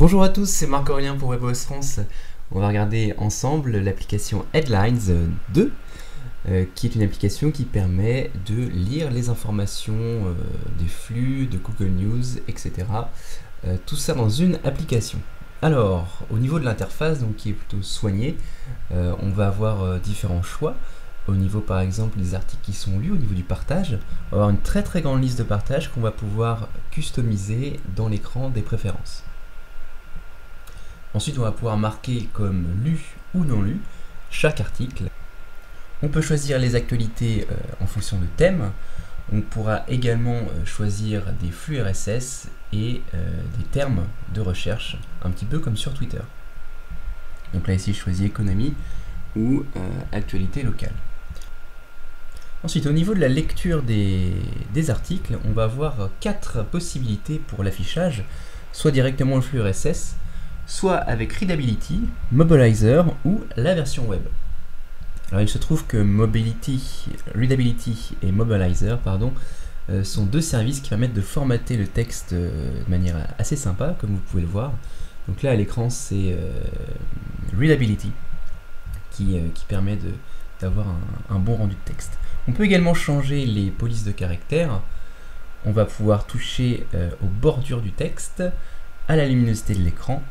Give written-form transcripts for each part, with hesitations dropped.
Bonjour à tous, c'est Marc-Aurélien pour WebOS France. On va regarder ensemble l'application Headlines 2, qui est une application qui permet de lire les informations des flux, de Google News, etc. Tout ça dans une application. Alors, au niveau de l'interface, donc qui est plutôt soignée, on va avoir différents choix. Au niveau par exemple des articles qui sont lus, au niveau du partage, on va avoir une très grande liste de partage qu'on va pouvoir customiser dans l'écran des préférences. Ensuite, on va pouvoir marquer comme lu ou non lu chaque article. On peut choisir les actualités en fonction de thème. On pourra également choisir des flux RSS et des termes de recherche, un petit peu comme sur Twitter. Donc là ici, je choisis économie ou actualité locale. Ensuite, au niveau de la lecture des articles, on va avoir 4 possibilités pour l'affichage, soit directement le flux RSS, soit avec Readability, Mobilizer ou la version web. Alors il se trouve que Readability et Mobilizer sont deux services qui permettent de formater le texte de manière assez sympa, comme vous pouvez le voir. Donc là à l'écran c'est Readability qui permet d'avoir un bon rendu de texte. On peut également changer les polices de caractères. On va pouvoir toucher aux bordures du texte, à la luminosité de l'écran,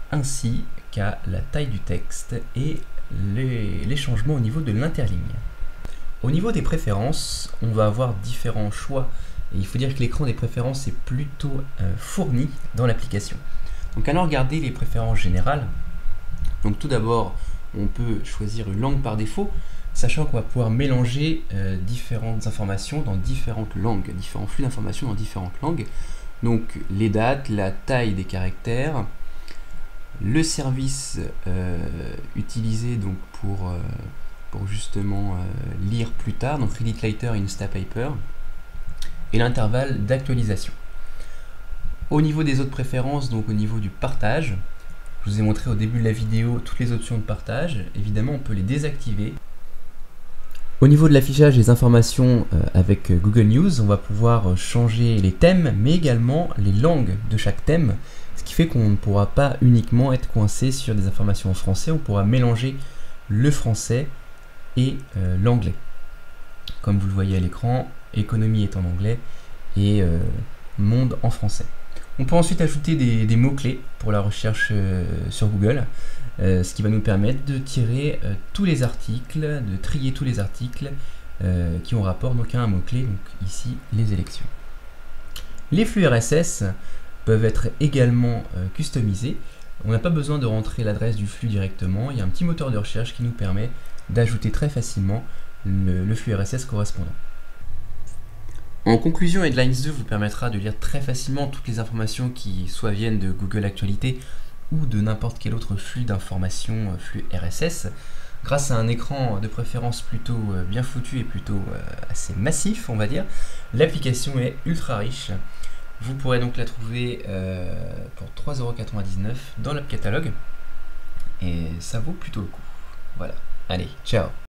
ainsi qu'à la taille du texte et les changements au niveau de l'interligne. Au niveau des préférences, on va avoir différents choix. Et il faut dire que l'écran des préférences est plutôt fourni dans l'application. Donc allons regarder les préférences générales. Donc tout d'abord, on peut choisir une langue par défaut, sachant qu'on va pouvoir mélanger différentes informations dans différentes langues, différents flux d'informations dans différentes langues. Donc les dates, la taille des caractères, le service utilisé donc pour justement lire plus tard, donc Read It Later in Instapaper, et l'intervalle d'actualisation. Au niveau des autres préférences, donc au niveau du partage, je vous ai montré au début de la vidéo toutes les options de partage. Évidemment, on peut les désactiver. Au niveau de l'affichage des informations avec Google News, on va pouvoir changer les thèmes, mais également les langues de chaque thème, ce qui fait qu'on ne pourra pas uniquement être coincé sur des informations en français, on pourra mélanger le français et l'anglais. Comme vous le voyez à l'écran, économie est en anglais et monde en français. On peut ensuite ajouter des mots-clés pour la recherche sur Google, ce qui va nous permettre de tirer tous les articles, de trier tous les articles qui ont rapport donc à un mot-clé, donc ici les élections. Les flux RSS peuvent être également customisés. On n'a pas besoin de rentrer l'adresse du flux directement, il y a un petit moteur de recherche qui nous permet d'ajouter très facilement le flux RSS correspondant. En conclusion, Headlines 2 vous permettra de lire très facilement toutes les informations qui soit viennent de Google Actualité ou de n'importe quel autre flux d'informations, flux RSS, grâce à un écran de préférence plutôt bien foutu et plutôt assez massif, on va dire. L'application est ultra riche. Vous pourrez donc la trouver pour 3,99 € dans l'app catalogue et ça vaut plutôt le coup. Voilà, allez, ciao!